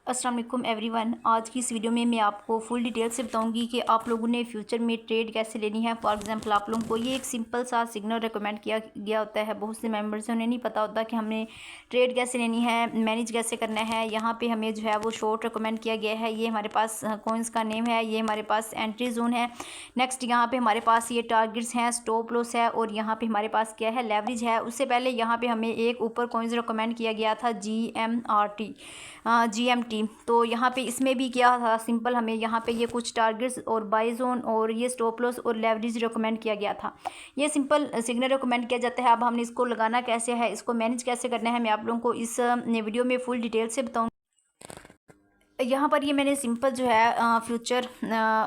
अस्सलाम वालेकुम एवरीवन। आज की इस वीडियो में मैं आपको फुल डिटेल से बताऊंगी कि आप लोगों ने फ्यूचर में ट्रेड कैसे लेनी है। फॉर एग्जांपल आप लोगों को ये एक सिंपल सा सिग्नल रिकमेंड किया गया होता है। बहुत से मेंबर्स हैं उन्हें नहीं पता होता कि हमने ट्रेड कैसे लेनी है, मैनेज कैसे करना है। यहाँ पे हमें जो है वो शॉर्ट रिकमेंड किया गया है। ये हमारे पास कॉइन्स का नेम है, ये हमारे पास एंट्री जोन है। नेक्स्ट यहाँ पे हमारे पास ये टारगेट्स हैं, स्टॉप लॉस है और यहाँ पे हमारे पास क्या है, लेवरेज है। उससे पहले यहाँ पे हमें एक ऊपर कॉइन्स रिकमेंड किया गया था GMT। तो यहाँ पे इसमें भी क्या था, सिंपल हमें यहाँ पे ये कुछ टारगेट्स और बाय जोन और ये स्टॉप लॉस और लेवरेज रिकमेंड किया गया था। ये सिंपल सिग्नल रिकमेंड किया जाता है। अब हमने इसको लगाना कैसे है, इसको मैनेज कैसे करना है, मैं आप लोगों को इस वीडियो में फुल डिटेल से बताऊँगी। यहाँ पर ये मैंने सिंपल जो है फ्यूचर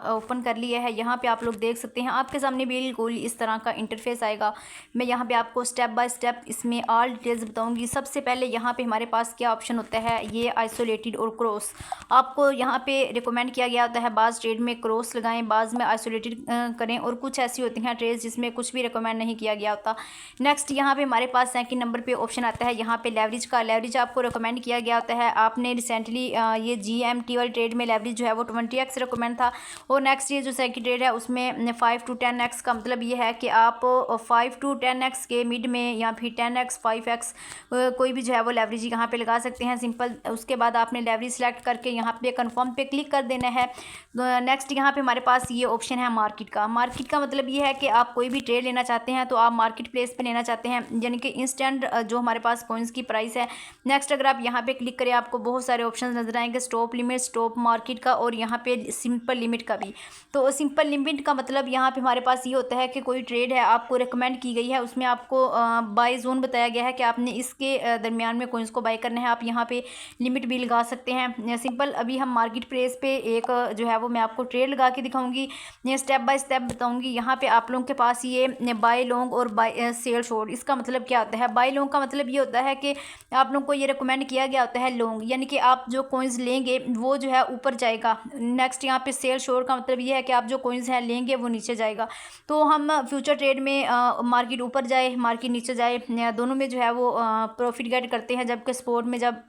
ओपन कर लिया है। यहाँ पे आप लोग देख सकते हैं आपके सामने बिल्कुल इस तरह का इंटरफेस आएगा। मैं यहाँ पे आपको स्टेप बाय स्टेप इसमें ऑल डिटेल्स बताऊंगी। सबसे पहले यहाँ पे हमारे पास क्या ऑप्शन होता है, ये आइसोलेटेड और क्रॉस। आपको यहाँ पे रिकमेंड किया गया होता है बाज़ ट्रेड में क्रॉस लगाएं, बाज़ में आइसोलेटेड करें और कुछ ऐसी होती हैं ट्रेड्स जिसमें कुछ भी रिकमेंड नहीं किया गया होता। नेक्स्ट यहाँ पे हमारे पास सेकंड नंबर पे ऑप्शन आता है यहाँ पे लेवरेज का। लेवरेज आपको रिकमेंड किया गया होता है। आपने रिसेंटली ये GMT वाली ट्रेड में लेवरेज जो है वो 20x रिकमेंड था। और नेक्स्ट ये जो सेकंड ट्रेड है उसमें 5 to 10x का मतलब ये है कि आप 5 to 10x के मिड में या फिर 10x 5x कोई भी जो है वो लेवरेज यहाँ पे लगा सकते हैं सिंपल। उसके बाद आपने लेवरेज सेलेक्ट करके यहाँ पे कन्फर्म पे क्लिक कर देना है। नेक्स्ट यहाँ पे हमारे पास ये ऑप्शन है मार्केट का। मार्केट का मतलब ये है कि आप कोई भी ट्रेड लेना चाहते हैं तो आप मार्केट प्लेस पे लेना चाहते हैं, यानी कि इंस्टेंट जो हमारे पास कॉइन्स की प्राइस है। नेक्स्ट अगर आप यहाँ पे क्लिक करें आपको बहुत सारे ऑप्शन नजर आएंगे, स्टॉप लिमिट, स्टॉप मार्केट का और यहाँ पे सिंपल लिमिट का भी। तो सिंपल लिमिट का मतलब यहाँ पे हमारे पास ये होता है कि कोई ट्रेड है आपको रिकमेंड की गई है, उसमें आपको बाय जोन बताया गया है कि आपने इसके दरमियान में कॉइन्स को बाय करना है। आप यहाँ पे लिमिट भी लगा सकते हैं सिंपल। अभी हम मार्केट प्लेस पे एक जो है वो मैं आपको ट्रेड लगा के दिखाऊंगी, स्टेप बाय स्टेप बताऊंगी। यहाँ पे आप लोगों के पास ये बाय लॉन्ग और बाय सेल शॉर्ट, इसका मतलब क्या होता है। बाय लॉन्ग का मतलब ये होता है कि आप लोगों को ये रिकमेंड किया गया होता है लॉन्ग, यानी कि आप जो कॉइन्स लेंगे वो जो है ऊपर जाएगा। नेक्स्ट यहाँ पे सेल शॉर्ट का मतलब ये है कि आप जो कॉइन्स हैं लेंगे वो नीचे जाएगा। तो हम फ्यूचर ट्रेड में मार्केट ऊपर जाए मार्केट नीचे जाए दोनों में जो है वो प्रॉफिट गेट करते हैं, जबकि स्पॉट में जब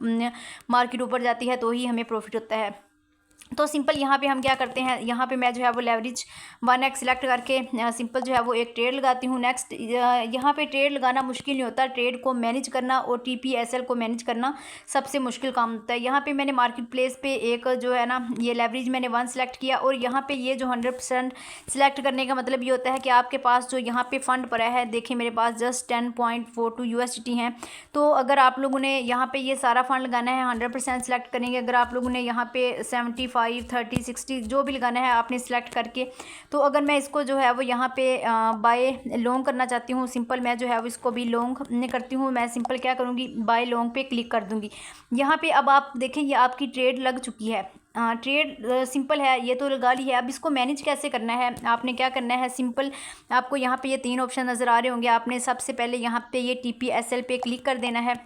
मार्केट ऊपर जाती है तो ही हमें प्रॉफिट होता है। तो सिंपल यहाँ पे हम क्या करते हैं, यहाँ पे मैं जो है वो लेवरेज 1x सिलेक्ट करके सिंपल जो है वो एक ट्रेड लगाती हूँ। नेक्स्ट यहाँ पे ट्रेड लगाना मुश्किल नहीं होता, ट्रेड को मैनेज करना और TPSL को मैनेज करना सबसे मुश्किल काम होता है। यहाँ पे मैंने मार्केट प्लेस पे एक जो है ना ये लेवरेज मैंने 1 सिलेक्ट किया और यहाँ पे ये जो 100% सिलेक्ट करने का मतलब ये होता है कि आपके पास जो यहाँ पे फंड पड़ा है, देखिए मेरे पास जस्ट 10.42 USDT हैं। तो अगर आप लोगों ने यहाँ पे ये सारा फंड लगाना है 100% सिलेक्ट करेंगे। अगर आप लोगों ने यहाँ पे 75 30 60 जो भी लगाना है आपने सिलेक्ट करके, तो अगर मैं इसको जो है वो यहाँ पे बाय लॉन्ग करना चाहती हूँ, सिंपल मैं जो है वो इसको भी लॉन्ग करती हूँ। मैं सिंपल क्या करूँगी, बाय लॉन्ग पे क्लिक कर दूँगी। यहाँ पे अब आप देखें ये आपकी ट्रेड लग चुकी है। ट्रेड सिंपल है, ये तो लगा ली है। अब इसको मैनेज कैसे करना है, आपने क्या करना है, सिंपल आपको यहाँ पे ये 3 ऑप्शन नज़र आ रहे होंगे। आपने सबसे पहले यहाँ पे ये TPSL पे क्लिक कर देना है।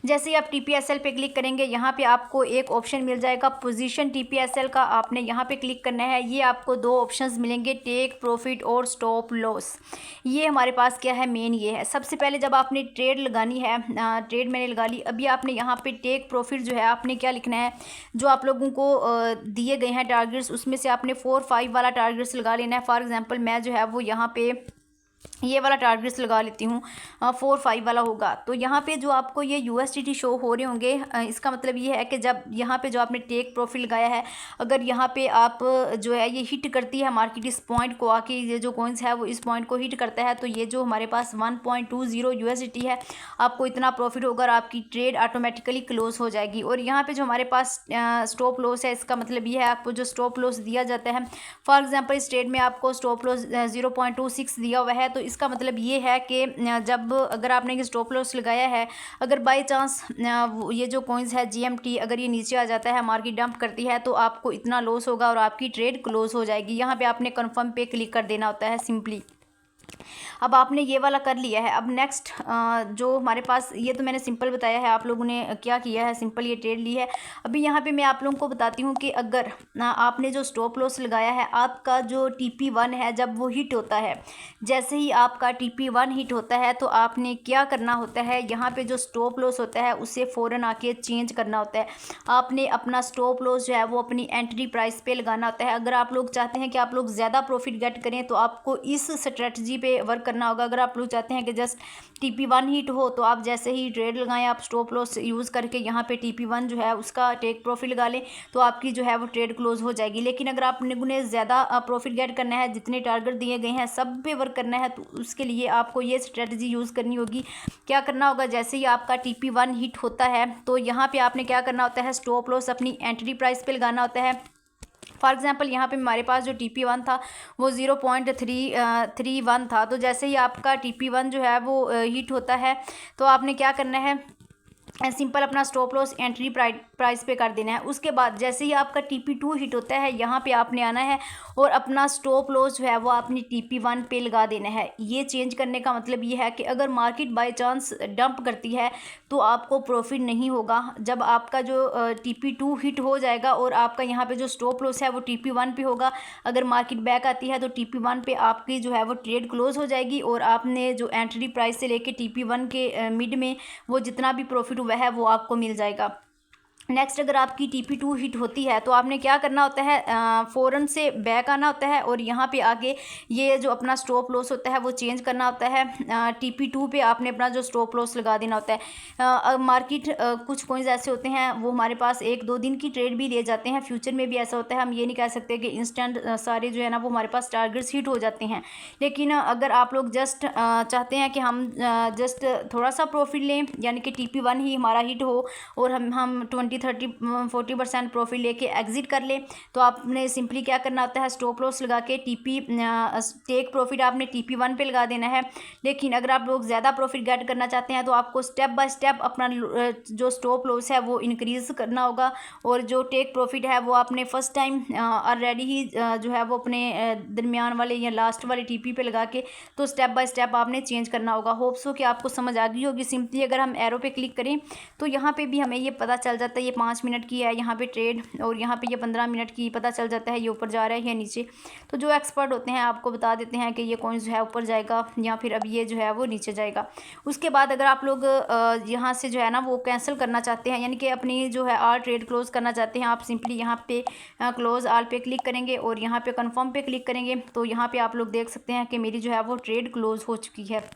जैसे ही आप TPSL पे क्लिक करेंगे यहाँ पे आपको एक ऑप्शन मिल जाएगा पोजीशन TPSL का, आपने यहाँ पे क्लिक करना है। ये आपको 2 ऑप्शंस मिलेंगे, टेक प्रॉफिट और स्टॉप लॉस। ये हमारे पास क्या है, मेन ये है। सबसे पहले जब आपने ट्रेड लगानी है, ट्रेड मैंने लगा ली, अभी आपने यहाँ पे टेक प्रॉफिट जो है आपने क्या लिखना है, जो आप लोगों को दिए गए हैं टारगेट्स उसमें से आपने 4 5 वाला टारगेट्स लगा लेना है। फॉर एग्जाम्पल मैं जो है वो यहाँ पे ये वाला टारगेट्स लगा लेती हूँ, 4 5 वाला होगा। तो यहाँ पे जो आपको ये USDT शो हो रहे होंगे, इसका मतलब ये है कि जब यहाँ पे जो आपने टेक प्रॉफिट लगाया है, अगर यहाँ पे आप जो है ये हिट करती है मार्केट इस पॉइंट को आके, ये जो कॉइन्स है वो इस पॉइंट को हिट करता है, तो ये जो हमारे पास 1.20 USDT है, आपको इतना प्रॉफिट होगा और आपकी ट्रेड ऑटोमेटिकली क्लोज हो जाएगी। और यहाँ पे जो हमारे पास स्टॉप लॉस है, इसका मतलब ये है आपको जो स्टॉप लॉस दिया जाता है, फॉर एग्जाम्पल इस ट्रेड में आपको स्टॉप लॉस 0.26 दिया हुआ है। तो इसका मतलब ये है कि जब अगर आपने ये स्टॉप लॉस लगाया है, अगर बाय चांस ये जो कॉइन्स है GMT अगर ये नीचे आ जाता है, मार्केट डंप करती है, तो आपको इतना लॉस होगा और आपकी ट्रेड क्लोज हो जाएगी। यहाँ पे आपने कन्फर्म पे क्लिक कर देना होता है सिंपली। अब आपने ये वाला कर लिया है। अब नेक्स्ट जो हमारे पास, ये तो मैंने सिंपल बताया है, आप लोगों ने क्या किया है, सिंपल ये ट्रेड ली है। अभी यहाँ पे मैं आप लोगों को बताती हूँ कि अगर आपने जो स्टॉप लॉस लगाया है, आपका जो TP1 है जब वो हिट होता है, जैसे ही आपका TP1 हिट होता है तो आपने क्या करना होता है, यहाँ पे जो स्टॉप लॉस होता है उसे फ़ौरन आके चेंज करना होता है। आपने अपना स्टॉप लॉस जो है वो अपनी एंट्री प्राइस पे लगाना होता है। अगर आप लोग चाहते हैं कि आप लोग ज़्यादा प्रॉफिट गेट करें तो आपको इस स्ट्रेटजी पे वर्क करना होगा। अगर आप लोग चाहते हैं कि जस्ट TP1 हिट हो तो आप जैसे ही ट्रेड लगाएं, आप स्टॉप लॉस यूज़ करके यहाँ पे TP1 जो है उसका टेक प्रॉफिट लगा लें तो आपकी जो है वो ट्रेड क्लोज हो जाएगी। लेकिन अगर आप ने ज़्यादा प्रॉफिट गेट करना है, जितने टारगेट दिए गए हैं सब पे वर्क करना है, तो उसके लिए आपको ये स्ट्रेटजी यूज़ करनी होगी। क्या करना होगा, जैसे ही आपका TP1 हिट होता है तो यहाँ पर आपने क्या करना होता है, स्टॉप लॉस अपनी एंट्री प्राइस पर लगाना होता है। फॉर एग्जाम्पल यहाँ पे हमारे पास जो TP1 था वो 0.31 था। तो जैसे ही आपका TP1 जो है वो हिट होता है तो आपने क्या करना है, सिंपल अपना स्टॉप लॉस एंट्री प्राइस पे कर देना है। उसके बाद जैसे ही आपका TP2 हिट होता है, यहाँ पे आपने आना है और अपना स्टॉप लॉस जो है वो आपने TP1 पे लगा देना है। ये चेंज करने का मतलब ये है कि अगर मार्केट बाय चांस डंप करती है तो आपको प्रॉफिट नहीं होगा। जब आपका जो TP2 हिट हो जाएगा और आपका यहाँ पे जो स्टॉप लॉस है वो TP1 पे होगा, अगर मार्केट बैक आती है तो TP1 पे आपकी जो है वो ट्रेड क्लोज हो जाएगी और आपने जो एंट्री प्राइस से लेके TP1 के मिड में वो जितना भी प्रॉफिट हुआ है वो आपको मिल जाएगा। नेक्स्ट, अगर आपकी TP2 हिट होती है तो आपने क्या करना होता है, फ़ौरन से बैक आना होता है और यहाँ पे आके ये जो अपना स्टॉप लॉस होता है वो चेंज करना होता है। TP2 पे आपने अपना जो स्टॉप लॉस लगा देना होता है। मार्केट कुछ कॉइन्स ऐसे होते हैं वो हमारे पास 1-2 दिन की ट्रेड भी ले जाते हैं, फ्यूचर में भी ऐसा होता है। हम ये नहीं कह सकते कि इंस्टेंट सारे जो है ना वो हमारे पास टारगेट्स हिट हो जाते हैं। लेकिन अगर आप लोग जस्ट चाहते हैं कि हम जस्ट थोड़ा सा प्रॉफिट लें, यानी कि TP1 ही हमारा हिट हो और हम 20-30-40% प्रॉफिट लेके एग्जिट कर ले, तो आपने सिंपली क्या करना होता है, स्टॉप लॉस लगा के टेक प्रॉफिट आपने TP1 पे लगा देना है। लेकिन अगर आप लोग ज़्यादा प्रॉफिट गेट करना चाहते हैं तो आपको स्टेप बाय स्टेप अपना जो स्टॉप लॉस है वो इंक्रीज़ करना होगा और जो टेक प्रॉफिट है वो आपने फर्स्ट टाइम ऑलरेडी ही जो है वो अपने दरमियान वाले या लास्ट वाले TP पे लगा के तो स्टेप बाय स्टेप आपने चेंज करना होगा। होप सो कि आपको समझ आ गई होगी। सिंपली अगर हम एरो पे क्लिक करें तो यहाँ पे भी हमें ये पता चल जाता है, ये 5 मिनट की है यहाँ पे ट्रेड और यहाँ पे ये 15 मिनट की, पता चल जाता है ये ऊपर जा रहा है या नीचे। तो जो एक्सपर्ट होते हैं आपको बता देते हैं कि ये कॉइन जो है ऊपर जाएगा या फिर अब ये जो है वो नीचे जाएगा। उसके बाद अगर आप लोग यहाँ से जो है ना वो कैंसिल करना चाहते हैं, यानी कि अपनी जो है ऑल ट्रेड क्लोज करना चाहते हैं, आप सिंपली यहाँ पे क्लोज ऑल पे क्लिक करेंगे और यहाँ पे कन्फर्म पे क्लिक करेंगे तो यहाँ पे आप लोग देख सकते हैं कि मेरी जो है वो ट्रेड क्लोज हो चुकी है।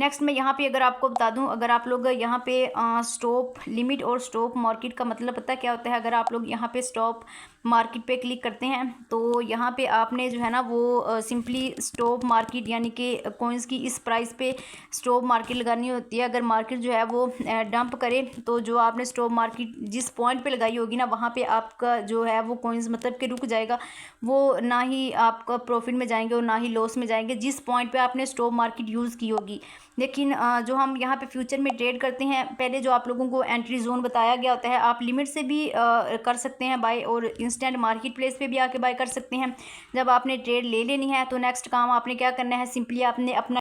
नेक्स्ट मैं यहाँ पे अगर आपको बता दूँ, अगर आप लोग यहाँ पे स्टॉप लिमिट और स्टॉप मार्केट का मतलब पता क्या होता है। अगर आप लोग यहाँ पे स्टॉप मार्केट पे क्लिक करते हैं तो यहाँ पे आपने जो है ना वो सिंपली स्टॉप मार्केट यानी कि कॉइन्स की इस प्राइस पे स्टॉप मार्केट लगानी होती है। अगर मार्केट जो है वो डंप करे तो जो आपने स्टॉप मार्केट जिस पॉइंट पे लगाई होगी ना वहाँ पे आपका जो है वो कॉइन्स मतलब कि रुक जाएगा, वो ना ही आपका प्रॉफिट में जाएंगे और ना ही लॉस में जाएंगे जिस पॉइंट पे आपने स्टॉप मार्केट यूज़ की होगी। लेकिन जो हम यहाँ पे फ्यूचर में ट्रेड करते हैं, पहले जो आप लोगों को एंट्री जोन बताया गया होता है, आप लिमिट से भी कर सकते हैं बाय और इंस्टेंट मार्केट प्लेस पे भी आके बाय कर सकते हैं। जब आपने ट्रेड ले लेनी है तो नेक्स्ट काम आपने क्या करना है, सिंपली आपने अपना